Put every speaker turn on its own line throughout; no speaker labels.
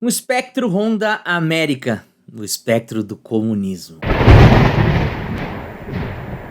Um espectro ronda a América, o espectro do comunismo.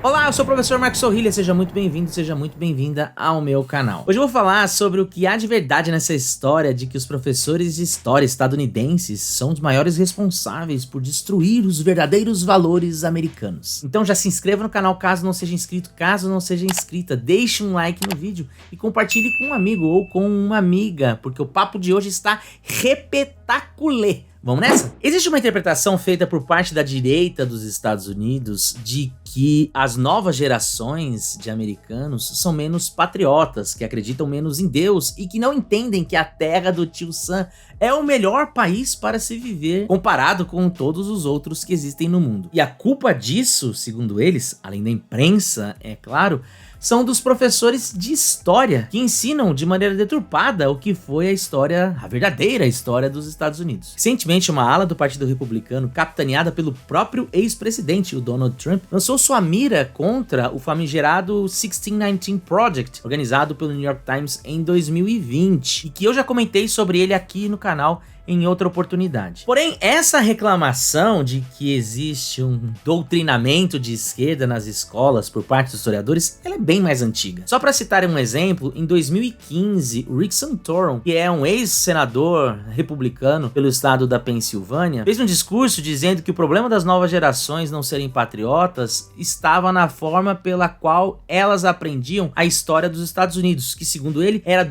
Olá, eu sou o professor Marcos Sorrilha, seja muito bem-vindo, seja muito bem-vinda ao meu canal. Hoje eu vou falar sobre o que há de verdade nessa história de que os professores de história estadunidenses são os maiores responsáveis por destruir os verdadeiros valores americanos. Então já se inscreva no canal caso não seja inscrito, caso não seja inscrita, deixe um like no vídeo e compartilhe com um amigo ou com uma amiga, porque o papo de hoje está repetaculê. Vamos nessa? Existe uma interpretação feita por parte da direita dos Estados Unidos de que as novas gerações de americanos são menos patriotas, que acreditam menos em Deus e que não entendem que a terra do tio Sam é o melhor país para se viver comparado com todos os outros que existem no mundo. E a culpa disso, segundo eles, além da imprensa, é claro, são dos professores de história, que ensinam de maneira deturpada o que foi a história, a verdadeira história dos Estados Unidos. Recentemente, uma ala do Partido Republicano, capitaneada pelo próprio ex-presidente, o Donald Trump, lançou sua mira contra o famigerado 1619 Project, organizado pelo New York Times em 2020, e que eu já comentei sobre ele aqui no canal em outra oportunidade. Porém, essa reclamação de que existe um doutrinamento de esquerda nas escolas por parte dos historiadores, ela é bem mais antiga. Só para citar um exemplo, em 2015, Rick Santorum, que é um ex-senador republicano pelo estado da Pensilvânia, fez um discurso dizendo que o problema das novas gerações não serem patriotas estava na forma pela qual elas aprendiam a história dos Estados Unidos, que segundo ele era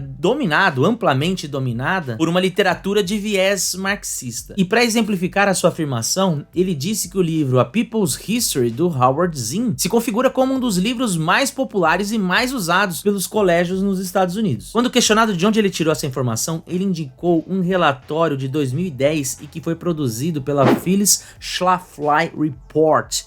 amplamente dominada por uma literatura de viés marxista. E para exemplificar a sua afirmação, ele disse que o livro A People's History, do Howard Zinn, se configura como um dos livros mais populares e mais usados pelos colégios nos Estados Unidos. Quando questionado de onde ele tirou essa informação, ele indicou um relatório de 2010 e que foi produzido pela Phyllis Schlafly Report,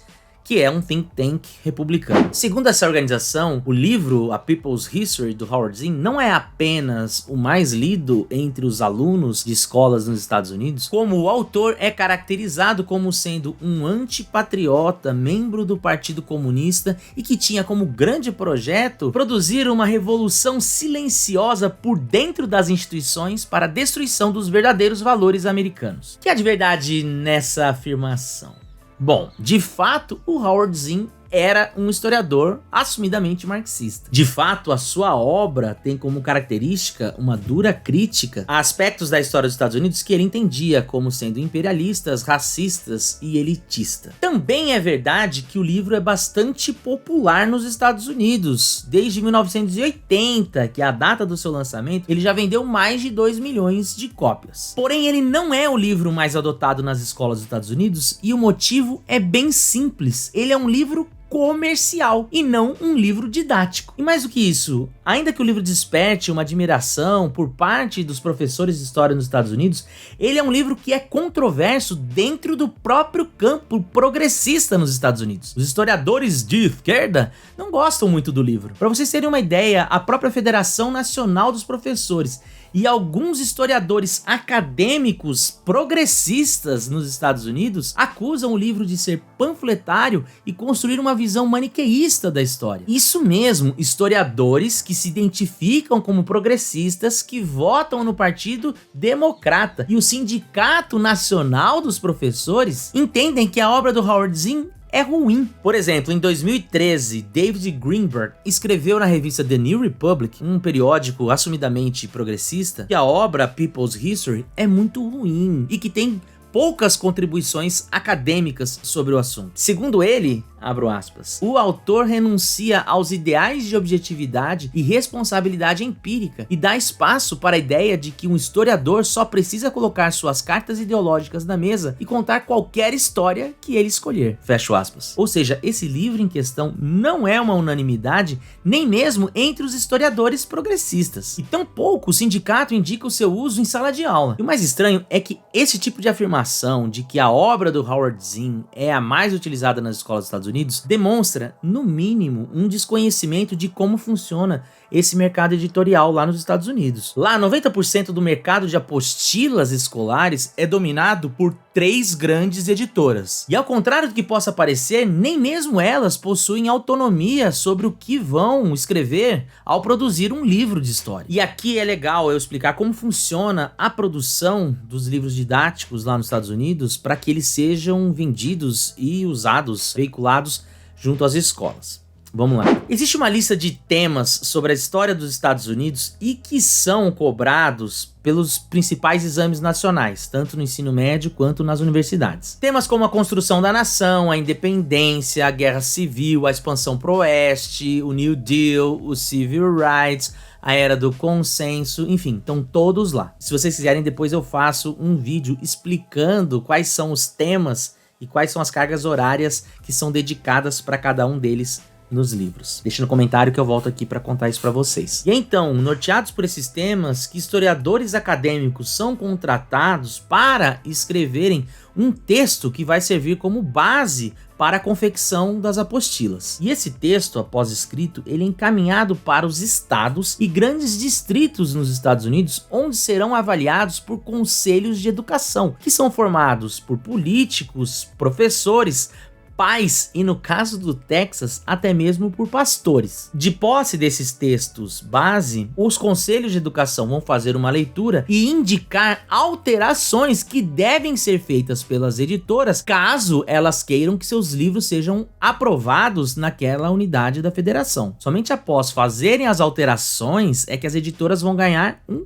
que é um think tank republicano. Segundo essa organização, o livro A People's History, do Howard Zinn, não é apenas o mais lido entre os alunos de escolas nos Estados Unidos, como o autor é caracterizado como sendo um antipatriota, membro do Partido Comunista e que tinha como grande projeto produzir uma revolução silenciosa por dentro das instituições para a destruição dos verdadeiros valores americanos. O que há de verdade nessa afirmação? Bom, de fato, o Howard Zinn era um historiador assumidamente marxista. De fato, a sua obra tem como característica uma dura crítica a aspectos da história dos Estados Unidos que ele entendia como sendo imperialistas, racistas e elitista. Também é verdade que o livro é bastante popular nos Estados Unidos. Desde 1980, que é a data do seu lançamento, ele já vendeu mais de 2 milhões de cópias. Porém, ele não é o livro mais adotado nas escolas dos Estados Unidos e o motivo é bem simples. Ele é um livro comercial e não um livro didático. E mais do que isso, ainda que o livro desperte uma admiração por parte dos professores de história nos Estados Unidos, ele é um livro que é controverso dentro do próprio campo progressista nos Estados Unidos. Os historiadores de esquerda não gostam muito do livro. Para vocês terem uma ideia, a própria Federação Nacional dos Professores e alguns historiadores acadêmicos progressistas nos Estados Unidos acusam o livro de ser panfletário e construir uma visão maniqueísta da história. Isso mesmo, historiadores que se identificam como progressistas que votam no Partido Democrata. E o Sindicato Nacional dos Professores entendem que a obra do Howard Zinn é ruim. Por exemplo, em 2013, David Greenberg escreveu na revista The New Republic, um periódico assumidamente progressista, que a obra People's History é muito ruim e que tem poucas contribuições acadêmicas sobre o assunto. Segundo ele, abro aspas, o autor renuncia aos ideais de objetividade e responsabilidade empírica e dá espaço para a ideia de que um historiador só precisa colocar suas cartas ideológicas na mesa e contar qualquer história que ele escolher. Fecho aspas. Ou seja, esse livro em questão não é uma unanimidade nem mesmo entre os historiadores progressistas. E tampouco o sindicato indica o seu uso em sala de aula. E o mais estranho é que esse tipo de afirmação de que a obra do Howard Zinn é a mais utilizada nas escolas dos Estados Unidos demonstra, no mínimo, um desconhecimento de como funciona esse mercado editorial lá nos Estados Unidos. Lá, 90% do mercado de apostilas escolares é dominado por 3 grandes editoras. E ao contrário do que possa parecer, nem mesmo elas possuem autonomia sobre o que vão escrever ao produzir um livro de história. E aqui é legal eu explicar como funciona a produção dos livros didáticos lá nos Estados Unidos para que eles sejam vendidos e usados, veiculados junto às escolas. Vamos lá. Existe uma lista de temas sobre a história dos Estados Unidos e que são cobrados pelos principais exames nacionais, tanto no ensino médio quanto nas universidades. Temas como a construção da nação, a independência, a guerra civil, a expansão pro oeste, o New Deal, o Civil Rights, a era do consenso, enfim, estão todos lá. Se vocês quiserem, depois eu faço um vídeo explicando quais são os temas e quais são as cargas horárias que são dedicadas para cada um deles nos livros. Deixa no comentário que eu volto aqui para contar isso para vocês. E então, norteados por esses temas, que historiadores acadêmicos são contratados para escreverem um texto que vai servir como base para a confecção das apostilas. E esse texto, após escrito, ele é encaminhado para os estados e grandes distritos nos Estados Unidos, onde serão avaliados por conselhos de educação, que são formados por políticos, professores, pais e, no caso do Texas, até mesmo por pastores. De posse desses textos base, os conselhos de educação vão fazer uma leitura e indicar alterações que devem ser feitas pelas editoras, caso elas queiram que seus livros sejam aprovados naquela unidade da federação. Somente após fazerem as alterações é que as editoras vão ganhar um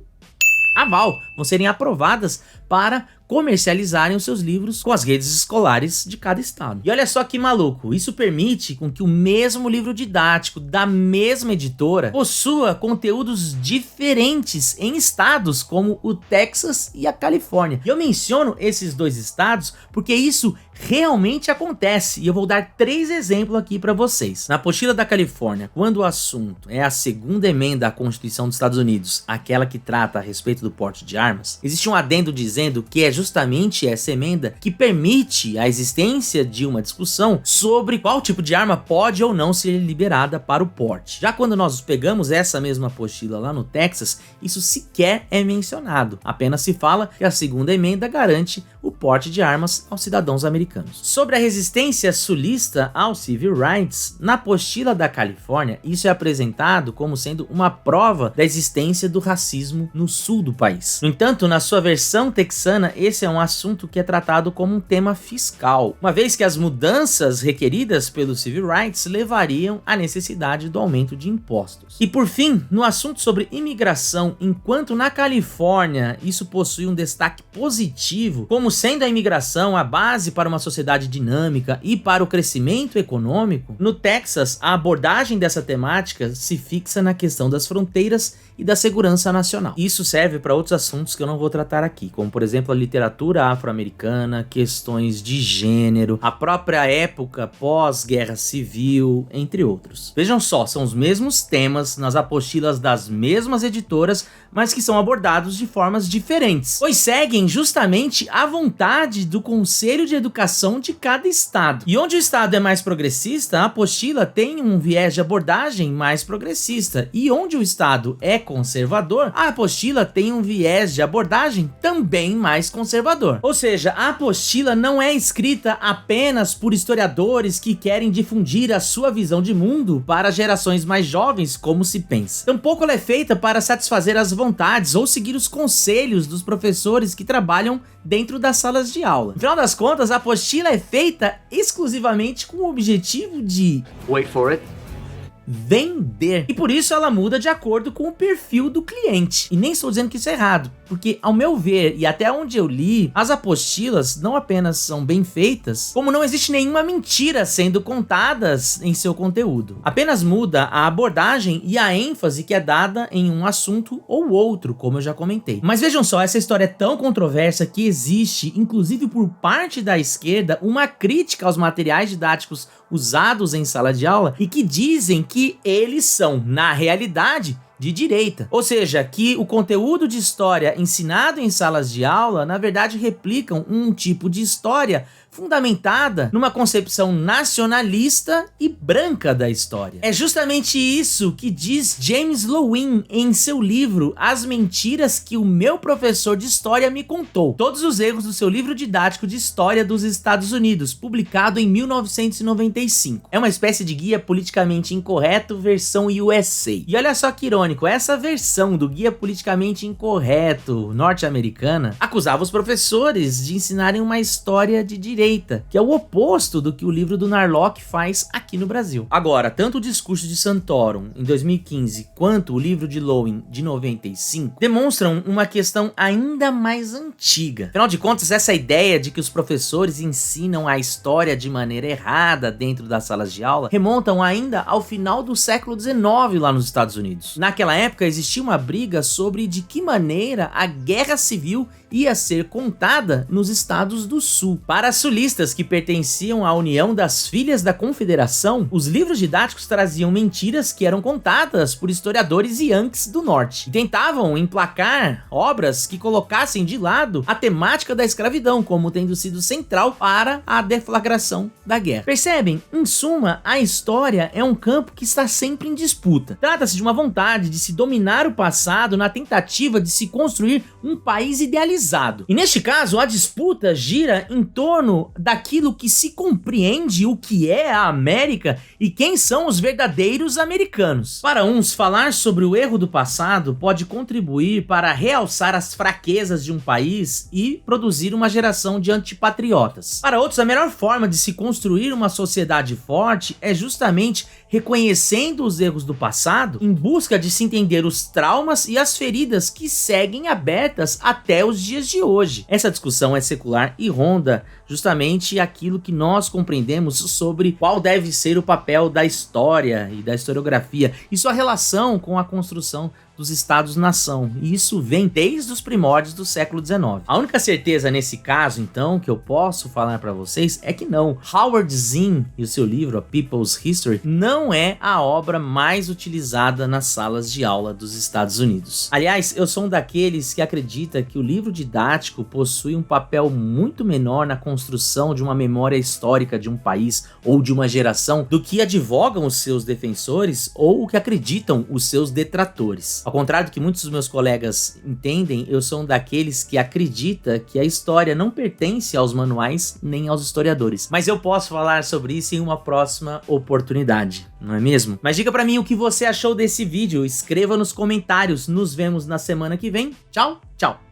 aval, vão serem aprovadas para comercializarem os seus livros com as redes escolares de cada estado. E olha só que maluco, isso permite com que o mesmo livro didático da mesma editora possua conteúdos diferentes em estados como o Texas e a Califórnia. E eu menciono esses 2 estados porque isso realmente acontece, e eu vou dar 3 exemplos aqui para vocês. Na apostila da Califórnia, quando o assunto é a segunda emenda à Constituição dos Estados Unidos, aquela que trata a respeito do porte de armas, existe um adendo dizendo que é justamente essa emenda que permite a existência de uma discussão sobre qual tipo de arma pode ou não ser liberada para o porte. Já quando nós pegamos essa mesma apostila lá no Texas, isso sequer é mencionado, apenas se fala que a segunda emenda garante o porte de armas aos cidadãos americanos. Sobre a resistência sulista aos civil rights, na apostila da Califórnia, isso é apresentado como sendo uma prova da existência do racismo no sul do país. No entanto, na sua versão texana, esse é um assunto que é tratado como um tema fiscal, uma vez que as mudanças requeridas pelos civil rights levariam à necessidade do aumento de impostos. E por fim, no assunto sobre imigração, enquanto na Califórnia isso possui um destaque positivo, como sendo a imigração a base para uma sociedade dinâmica e para o crescimento econômico, no Texas a abordagem dessa temática se fixa na questão das fronteiras e da segurança nacional. Isso serve para outros assuntos que eu não vou tratar aqui, como por exemplo a literatura afro-americana, questões de gênero, a própria época pós-guerra civil, entre outros. Vejam só, são os mesmos temas nas apostilas das mesmas editoras, mas que são abordados de formas diferentes, pois seguem justamente a vontade do Conselho de Educação de cada estado. E onde o estado é mais progressista, a apostila tem um viés de abordagem mais progressista, e onde o estado é conservador, a apostila tem um viés de abordagem também mais conservador. Ou seja, a apostila não é escrita apenas por historiadores que querem difundir a sua visão de mundo para gerações mais jovens, como se pensa. Tampouco ela é feita para satisfazer as vontades ou seguir os conselhos dos professores que trabalham dentro das salas de aula. No final das contas, a apostila é feita exclusivamente com o objetivo de... wait for it... vender. E por isso ela muda de acordo com o perfil do cliente. E nem estou dizendo que isso é errado, porque ao meu ver, e até onde eu li, as apostilas não apenas são bem feitas, como não existe nenhuma mentira sendo contadas em seu conteúdo. Apenas muda a abordagem e a ênfase que é dada em um assunto ou outro, como eu já comentei. Mas vejam só, essa história é tão controversa que existe, inclusive por parte da esquerda, uma crítica aos materiais didáticos usados em sala de aula e que dizem que eles são, na realidade, de direita. Ou seja, que o conteúdo de história ensinado em salas de aula, na verdade, replicam um tipo de história fundamentada numa concepção nacionalista e branca da história. É justamente isso que diz James Loewen em seu livro As Mentiras que o Meu Professor de História Me Contou. Todos os erros do seu livro didático de História dos Estados Unidos, publicado em 1995. É uma espécie de guia politicamente incorreto versão USA. E olha só que irônico, essa versão do guia politicamente incorreto norte-americana acusava os professores de ensinarem uma história de direita, que é o oposto do que o livro do Narlock faz aqui no Brasil. Agora, tanto o discurso de Santorum, em 2015, quanto o livro de Loewen, de 95, demonstram uma questão ainda mais antiga. Afinal de contas, essa ideia de que os professores ensinam a história de maneira errada dentro das salas de aula remontam ainda ao final do século XIX lá nos Estados Unidos. Naquela época, existia uma briga sobre de que maneira a Guerra Civil ia ser contada nos estados do Sul. Para sulistas que pertenciam à União das Filhas da Confederação, os livros didáticos traziam mentiras que eram contadas por historiadores yankees do Norte e tentavam emplacar obras que colocassem de lado a temática da escravidão como tendo sido central para a deflagração da guerra. Percebem? Em suma, a história é um campo que está sempre em disputa. Trata-se de uma vontade de se dominar o passado na tentativa de se construir um país idealizado. E neste caso, a disputa gira em torno daquilo que se compreende o que é a América e quem são os verdadeiros americanos. Para uns, falar sobre o erro do passado pode contribuir para realçar as fraquezas de um país e produzir uma geração de antipatriotas. Para outros, a melhor forma de se construir uma sociedade forte é justamente reconhecendo os erros do passado em busca de se entender os traumas e as feridas que seguem abertas até os dias de hoje. Essa discussão é secular e ronda justamente aquilo que nós compreendemos sobre qual deve ser o papel da história e da historiografia e sua relação com a construção dos Estados-nação, e isso vem desde os primórdios do século XIX. A única certeza nesse caso, então, que eu posso falar para vocês é que não. Howard Zinn e o seu livro A People's History não é a obra mais utilizada nas salas de aula dos Estados Unidos. Aliás, eu sou um daqueles que acredita que o livro didático possui um papel muito menor na construção de uma memória histórica de um país ou de uma geração do que advogam os seus defensores ou o que acreditam os seus detratores. Ao contrário do que muitos dos meus colegas entendem, eu sou um daqueles que acredita que a história não pertence aos manuais nem aos historiadores. Mas eu posso falar sobre isso em uma próxima oportunidade, não é mesmo? Mas diga pra mim o que você achou desse vídeo, escreva nos comentários. Nos vemos na semana que vem. Tchau, tchau!